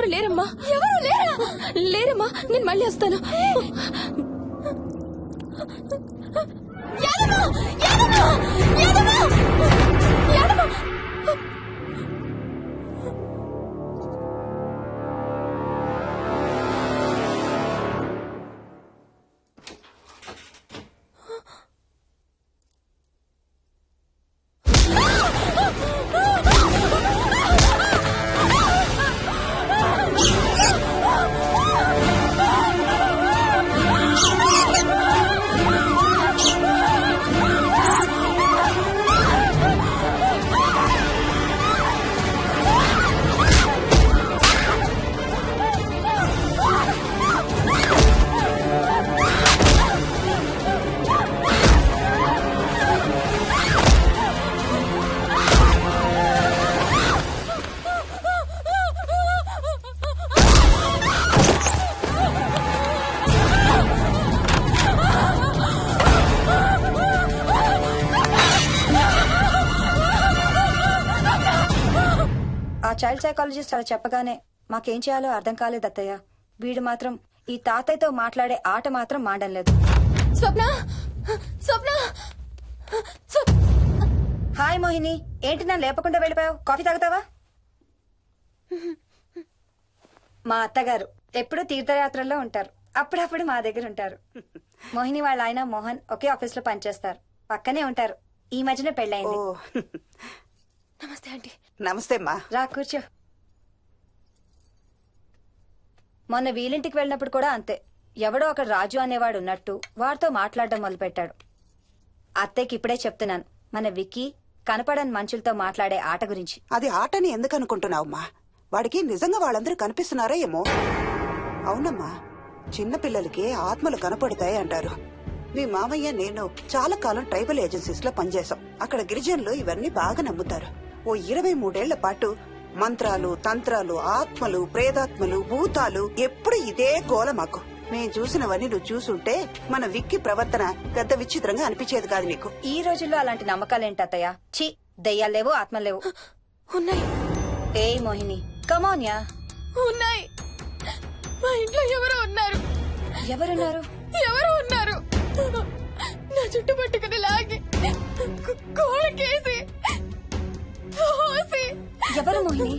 ఎవరు లేరమ్మా, ఎవరు లేరా? లేరమ్మా, నేను మళ్ళీ వస్తాను. చైల్డ్ సైకాలజిస్ట్ అలా చెప్పగానే మాకేం చేయాలో అర్థం కాలేదు అత్తయ్య. వీడు మాత్రం ఈ తాతయ్యతో మాట్లాడే ఆట మాత్రం మాండం లేదు. స్వప్న, స్వప్న. హాయ్ మోహిని, ఏంటి నన్ను లేపకుండా వెళ్ళిపోయావు? కాఫీ తాగుతావా? మా అత్తగారు ఎప్పుడూ తీర్థయాత్రల్లో ఉంటారు, అప్పుడప్పుడు మా దగ్గర ఉంటారు. మోహిని వాళ్ళ ఆయన మోహన్ ఒకే ఆఫీస్ లో పనిచేస్తారు, పక్కనే ఉంటారు. ఈ మధ్యన పెళ్ళైంది. నమస్తే ఆంటీ. నమస్తే అమ్మా. రా కూర్చో. మొన్న వీలింటికి వెళ్ళినప్పుడు కూడా అంతే. ఎవడో ఒక రాజు అనేవాడు ఉన్నట్టు వాడితో మాట్లాడడం మొదలుపెట్టాడు. అత్తయ్యకి ఇప్పుడే చెప్తున్నాను, మన విక్కీ కనపడని మనుషులతో మాట్లాడే ఆట గురించి. అది ఆటని ఎందుకు అనుకుంటున్నావమ్మా? వాడికి నిజంగా వాళ్ళందరూ కనిపిస్తున్నారా ఏమో. అవునమ్మా, చిన్నపిల్లలకి ఆత్మలు కనపడతాయి అంటారు. మీ మామయ్య నేను చాలా కాలం ట్రైబల్ ఏజెన్సీస్ లో పనిచేశాం. అక్కడ గిరిజనులు ఇవన్నీ బాగా నమ్ముతారు. ఓ 23 ఏళ్ల పాటు మంత్రాలు, తంత్రాలు, ఆత్మలు, ప్రేతాత్మలు, భూతాలు, ఎప్పుడు ఇదే గోల మాకు. మేం చూసినవన్నీ నువ్వు చూసుంటే మన విక్కి ప్రవర్తన పెద్ద విచిత్రంగా అనిపించేది కాదు నీకు. ఈ రోజుల్లో అలాంటి నమ్మకాలేంటి అత్తయ్య? ఛీ, దెయ్యాలు లేవు, ఆత్మలు లేవు. ఉన్నాయి. ఏ మోహిని, కమోన్యా. ఉన్నాయి. మా ఇంట్లో ఎవరో ఉన్నారు. ఎవరున్నారు? ఎవరు ఉన్నారు? నా చుట్టు పట్టుకుని లాగి కోళ్ళకేసి ఎవరు మోహిని?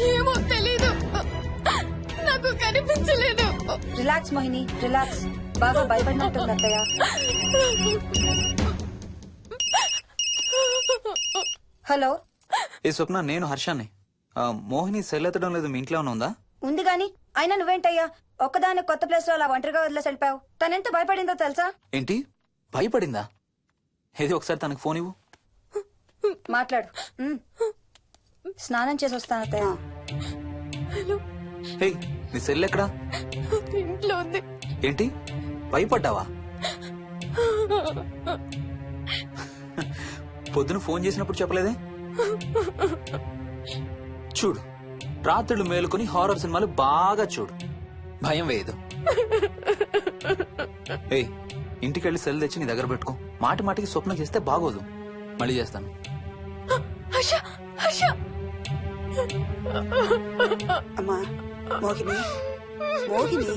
ఏమో తెలీదు, నాకు కనిపించలేదు. Relax Mohini, relax. బాగా భయపడినట్టుంది అత్తయ్య. హలో. ఏ స్వప్న, నేను హర్షాన్ని. మోహిని సెల్ ఎత్తడం లేదు, మీ ఇంట్లో ఉందా? ఉంది గాని అయినా నువ్వేంటయ్యా ఒక్కదాని కొత్త ప్లేస్ లో అలా ఒంటరిగా వదిలేసి వెళ్ళిపోయావు? తనెంత భయపడిందో తెలుసా? ఏంటి భయపడిందా? ఏది ఒకసారి తనకు ఫోన్ ఇవ్వు. మాట్లాడు. స్నానం చేసి వస్తాను అత్తయ్య. హే, నీ సెల్ ఎక్కడా? ఇంట్లో ఉంది. ఏంటి భయపడ్డావా? పొద్దున ఫోన్ చేసినప్పుడు చెప్పలేదే? చూడు, రాత్రులు మేలుకొని హారర్ సినిమాలు బాగా చూడు, భయం వేయదు. ఏయ్, ఇంటికెళ్ళి సెల్ తెచ్చి నీ దగ్గర పెట్టుకో. మాటి మాటికి స్వప్నం చేస్తే బాగోదు. మళ్ళీ చేస్తాను. అమ్మా మోహిని, మోహిని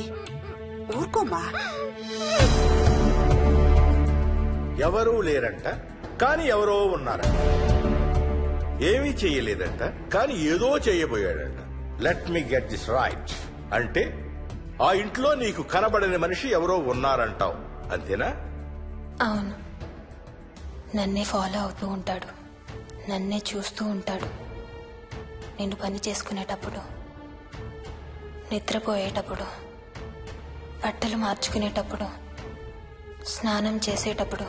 ఊరుకోమ్మా. ఎవరూ లేరంట, కానీ ఎవరో ఉన్నారంట. ఏమీ చెయ్యలేదంట, కానీ ఏదో చేయబోయాడంట. Let me get this right. అంటే ఆ ఇంట్లో నీకు కనబడని మనిషి ఎవరో ఉన్నారంటావు, అంతేనా? అవును. నన్నే ఫాలో అవుతూ ఉంటాడు, నన్నే చూస్తూ ఉంటాడు. నేను పని చేసుకునేటప్పుడు, నిద్రపోయేటప్పుడు, బట్టలు మార్చుకునేటప్పుడు, స్నానం చేసేటప్పుడు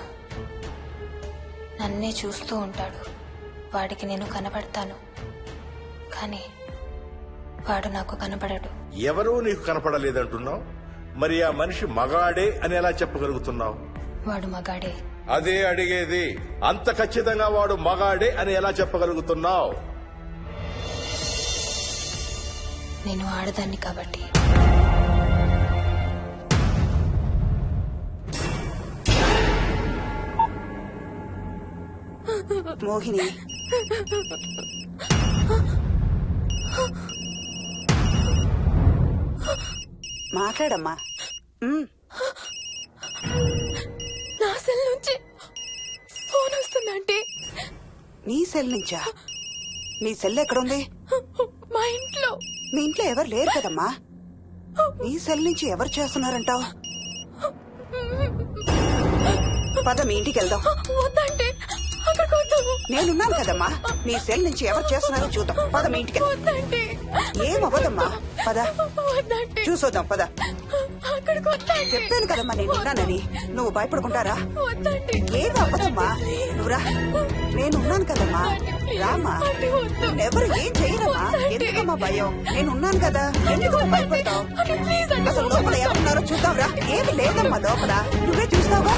నన్నే చూస్తూ ఉంటాడు. వాడికి నేను కనబడతాను, కానీ వాడు నాకు కనబడడు. ఎవరూ నీకు కనపడలేదంటున్నావు, మరి ఆ మనిషి మగాడే అని ఎలా చెప్పగలుగుతున్నావు? వాడు మగాడే. అదే అడిగేది. అంత ఖచ్చితంగా వాడు మగాడే అని ఎలా చెప్పగలుగుతున్నావు? నేను ఆడదాన్ని కాబట్టి. మోహిని మాట్లాడమ్మా. నా సెల్ నుంచి ఫోన్ వస్తుందంటే నీ సెల్ నుంచా? నీ సెల్ ఎక్కడుంది? మా ఇంట్లో. మీ ఇంట్లో ఎవరు లేరు కదమ్మా. నీ సెల్ నుంచి ఎవరు చేస్తున్నారంటావు? పద మీ ఇంటికి వెళ్దాం. వద్దంటే అక్కడికి వద్దాము. నేనున్నాను కదమ్మా. నీ సెల్ నుంచి ఎవరు చేస్తున్నారో చూద్దాం. పద మీ ఇంటికి. వద్దంటే ఏం అవ్వదమ్మా. పద వద్దంటే చూసొద్దాం. పద. అక్కడికి వద్దంటే. చెప్పాను కదమ్మా నేనున్నానని. నువ్వు భయపడుకుంటారా? వద్దంటే ఏం అవ్వదమ్మా. నువ్వురా. నేనున్నాను కదమ్మా. రామ్మా. ఎవరు ఏం చేయరమ్మా. ఎందుకమ్మా భయం? నేనున్నాను కదా. ఎందుకమ్మా భయపడతావు? అసలు లోపల ఎవరున్నారో చూద్దాంరా. ఏమి లేదమ్మా లోపల. నువ్వే చూస్తావా?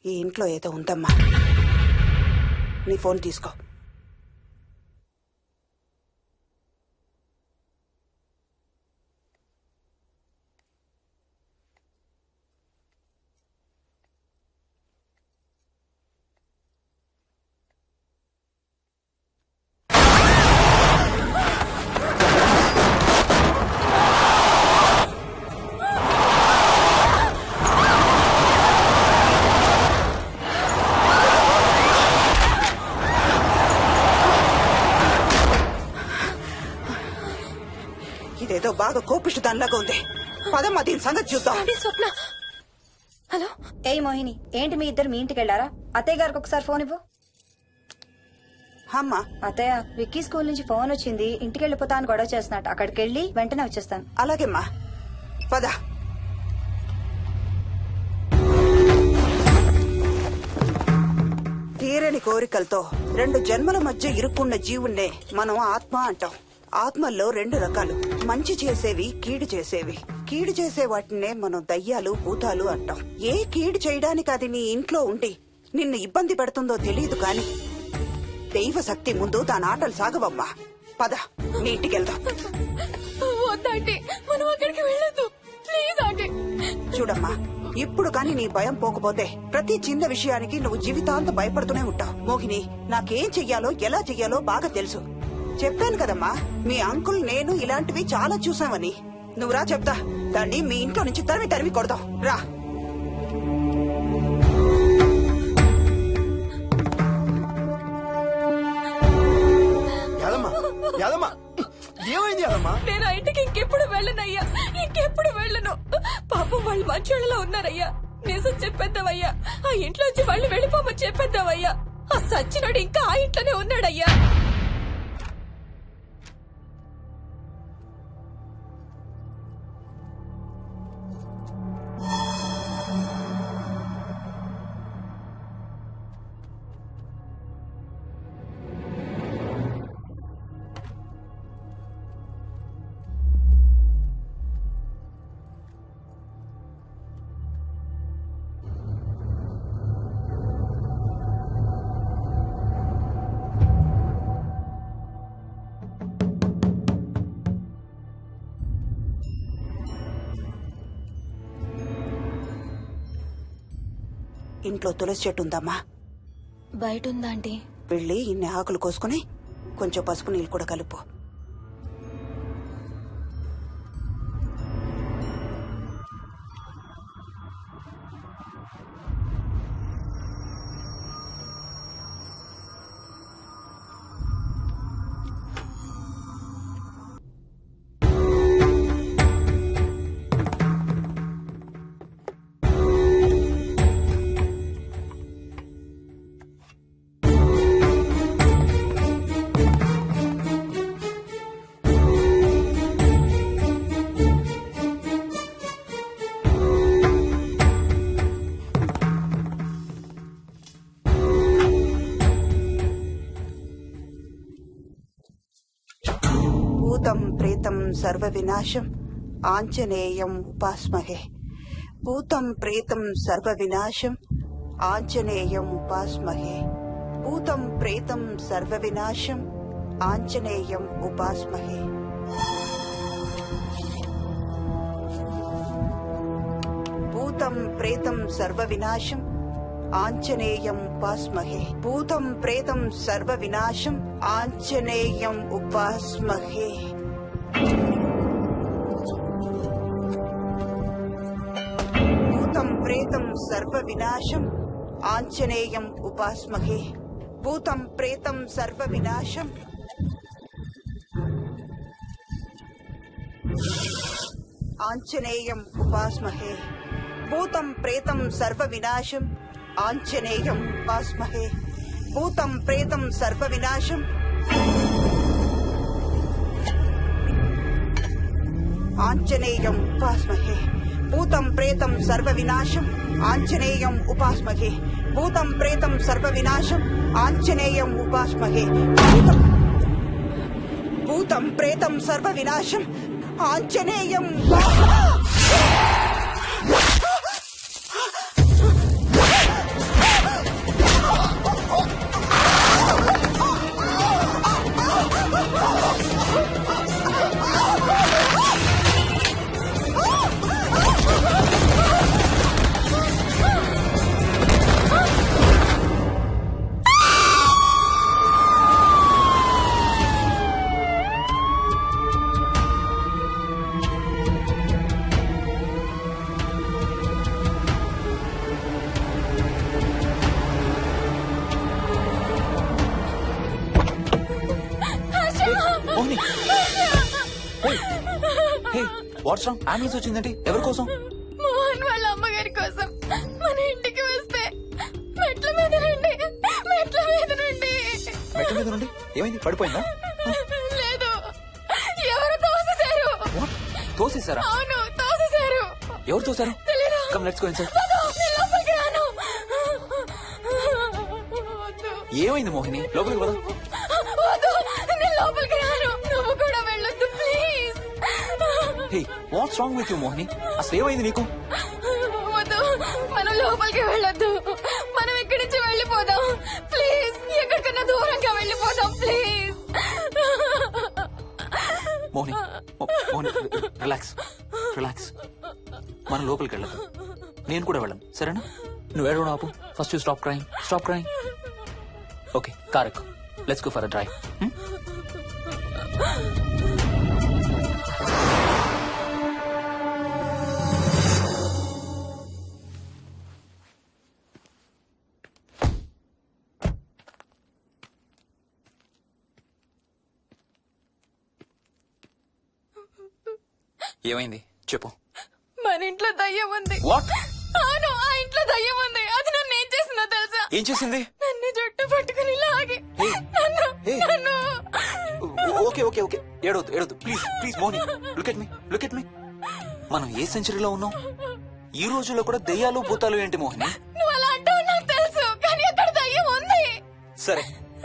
ఈ ఇంట్లో ఏదో ఉందమ్మా. నీ ఫోన్ తీసుకో. ఇదేదో బాగా కోపిష్టి దానిలాగా ఉంది. పదమ్మా దీని సంగతి చూద్దాం. స్వప్న. హలో. ఏయ్ మోహిని, ఏంటి మీ ఇద్దరు మీ ఇంటికి వెళ్లారా? అత్తయ్య గారికి ఒకసారి ఫోన్ ఇవ్వు. అమ్మా. అత్తయ్య, విక్కీ స్కూల్ నుంచి ఫోన్ వచ్చింది. ఇంటికి వెళ్ళిపోతా అని గొడవ చేస్తున్నట్టు. అక్కడికి వెళ్ళి వెంటనే వచ్చేస్తాను. అలాగేమ్మా. పద. తీరని కోరికలతో 2 జన్మల మధ్య ఇరుక్కున్న జీవుణ్ణే మనం ఆత్మ అంటాం. ఆత్మల్లో 2 రకాలు. మంచి చేసేవి, కీడు చేసేవి. కీడు చేసే వాటినే మనం దయ్యాలు, భూతాలు అంటాం. ఏ కీడు చేయడానికి అది నీ ఇంట్లో ఉండి నిన్ను ఇబ్బంది పెడుతుందో తెలియదు కాని దైవ శక్తి ముందు దాని ఆటలు సాగవమ్మా. పద నీ ఇంటికి వెళ్దాం. వద్దంటే మనం అక్కడికి వెళ్ళొద్దు. ప్లీజ్ అంటే. చూడమ్మా, ఇప్పుడు కాని నీ భయం పోకపోతే ప్రతి చిన్న విషయానికి నువ్వు జీవితాంతం భయపడుతూనే ఉంటావు. మోహిని, నాకేం చెయ్యాలో ఎలా చెయ్యాలో బాగా తెలుసు. చెప్పాను కదమ్మా, మీ అంకుల్ నేను ఇలాంటివి చాలా చూసామని. నువ్వు రా చెప్తా. దాన్ని మీ ఇంట్లో నుంచి తరిమి కొడదాం. రా. ఏమైంది యాదమ్మా? నేను ఆ ఇంటికి ఇంకెప్పుడు వెళ్ళనయ్యా. ఇంకెప్పుడు వెళ్ళను. పాపం వాళ్ళు మంచోళ్ళలో ఉన్నారయ్యా. నిజం చెప్పేద్దామయ్యా. ఆ ఇంట్లోంచి వాళ్ళు వెళ్ళిపోమని చెప్పేద్దామయ్యా. ఆ సచ్చినాడు ఇంకా ఆ ఇంట్లోనే ఉన్నాడయ్యా. ఇంట్లో తులసి చెట్టు ఉందమ్మా. బయట ఉందా ఆంటీ? వెళ్ళి ఇన్ని ఆకులు కోసుకుని కొంచెం పసుపు నీళ్ళు కూడా కలుపు. భూతం ప్రేతం సర్వ వినాశం ఆంజనేయం ఉపాస్మహే. భూతం ప్రేతం సర్వ వినాశం ఆంజనేయం ఉపాస్మహే. భూతం ప్రేతం సర్వ వినాశం ఆంజనేయం ఉపాస్మహే. భూతం ప్రేతం సర్వ వినాశం ఆంజనేయం ఉపాస్మహే భూతం ప్రేతం సర్వ వినాశం ఆంజనేయం ఉపాస్మహే భూతం ప్రేతం సర్వ వినాశం ఆంజనేయం ఉపాస్మహే భూతం ప్రేతం సర్వ వినాశం ఆంజనేయం ఉపాస్మహే భూతం ప్రేతం సర్వ వినాశం ఆంజనేయం ఉపాస్మహే భూతం ప్రేతం సర్వ వినాశం ఆంజనేయం ఉపాస్మహే భూతం ప్రేతం సర్వ వినాశం ఆంజనేయం ఉపాస్మహే భూతం ప్రేతం సర్వ వినాశం ఆంజనేయం ఉపాస్మహే భూతం ప్రేతం సర్వ వినాశం Anjaneyam Mohini what's wrong? Ambulance వచ్చిందంటే ఎవరి కోసం? మోహన్ వాళ్ళ అమ్మగారి కోసం. మన ఇంటికి వస్తే మెట్ల మీద నుండి మెట్ల మీద నుండి ఏమైంది? పడిపోయిందా? లేదు, ఎవరు తోసేశారు. What? తోసేశారా? అవును, తోసేశారు. ఎవరు తోసారు? తెలీదు. Come let's go inside. నేను లోపలికి రాను. వద్దు. ఏమైంది మోహిని? లోపలికి పద. వద్దు, నేను లోపలికి రాను. నువ్వు కూడా వెళ్ళొద్దు please. Hey what's wrong with you Mohini? అసలు ఏమైంది నీకు? వద్దు, మనం లోపలికి వెళ్ళొద్దు. మనం ఇక్కడి నుంచి వెళ్ళిపోదాం ప్లీజ్. ఎక్కడికన్నా దూరంగా వెళ్ళిపోదాం please. Mohini Mohini relax relax. మనం లోపలికి వెళ్ళదు. నేను కూడా వెళ్ళను, సరేనా? నువ్వు ఏడవడం ఆపు. First you stop crying. Okay, car ఎక్కు. Let's go for a drive. ఏమైంది చెప్పు. మన ఇంట్లో దయ్యం ఉంది. వాట్? అవును, ఆ ఇంట్లో దయ్యం ఉంది. అది నన్ను ఏం చేసిందో తెలుసా? ఏం చేసింది? నన్ను జుట్టు పట్టుకుని లాగి Hey. నన్ను Hey. నన్ను ఓకే ఏడవద్దు please Mohini. Look at me. మనం ఏ సెంచరీలో ఉన్నాం? ఈ రోజుల్లో కూడా దెయ్యాలు భూతాలు ఏంటి మోహిని? నువ్వు అలా అంటావు నాకు తెలుసు, కానీ అక్కడ దయ్యం ఉంది. సరే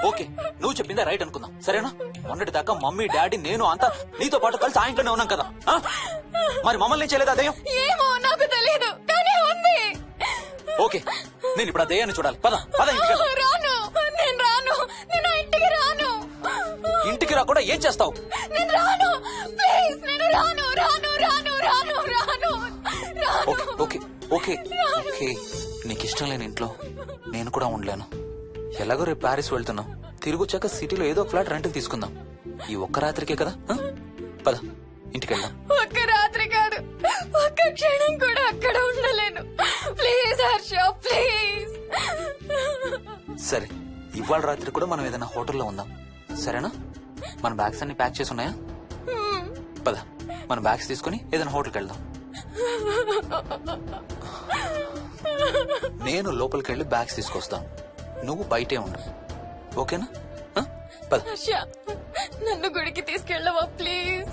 ఓకే, నువ్వు చెప్పిందే రైట్ అనుకుందాం, సరేనా? మొన్నటి దాకా మమ్మీ డాడీ నేను అంతా నీతో పాటు కలిసి ఆ ఇంట్లోనే ఉన్నాం కదా. ఆ? మరి మమ్మల్ని చేయలేదా దెయ్యం? ఏమో నాకు తెలియదు, కానీ ఉంది. ఓకే, నేను ఇప్పుడు ఆ దెయ్యాన్ని చూడాలి. పద ఇంటికి వెళ్దాం. నేను రాను. నేను ఆ ఇంటికి రాను. ఇంటికి రాకుండా ఏం చేస్తావు? నేను రాను ప్లీజ్. నేను రాను. ఓకే నీకు ఇష్టం లేని ఇంట్లో నేను కూడా ఉండలేను. ఎలాగో రేపు ప్యారిస్ వెళ్తున్నాం. తిరిగి వచ్చాక సిటీలో ఏదో ఫ్లాట్ రెంట్కి తీసుకుందాం. ఈ ఒక్క రాత్రికే కదా. పద ఇంటికి వెళ్దాం. ఒక్క రాత్రి కాదు, ఒక్క క్షణం కూడా అక్కడ ఉండలేను. Please Harsha, please. సరే, ఇవాళ రాత్రి కూడా మనం ఏదైనా హోటల్లో ఉందాం, సరేనా? మన బ్యాగ్స్ అన్ని ప్యాక్ చేసి ఉన్నాయా? పద మన బ్యాగ్స్ తీసుకుని ఏదైనా హోటల్కి వెళ్దాం. నేను లోపలికి వెళ్ళి బ్యాగ్స్ తీసుకొస్తాను, నువ్వు బయటే ఉండు, ఓకేనా? పద. హర్ష, నన్ను గుడికి తీసుకెళ్ళవా ప్లీజ్?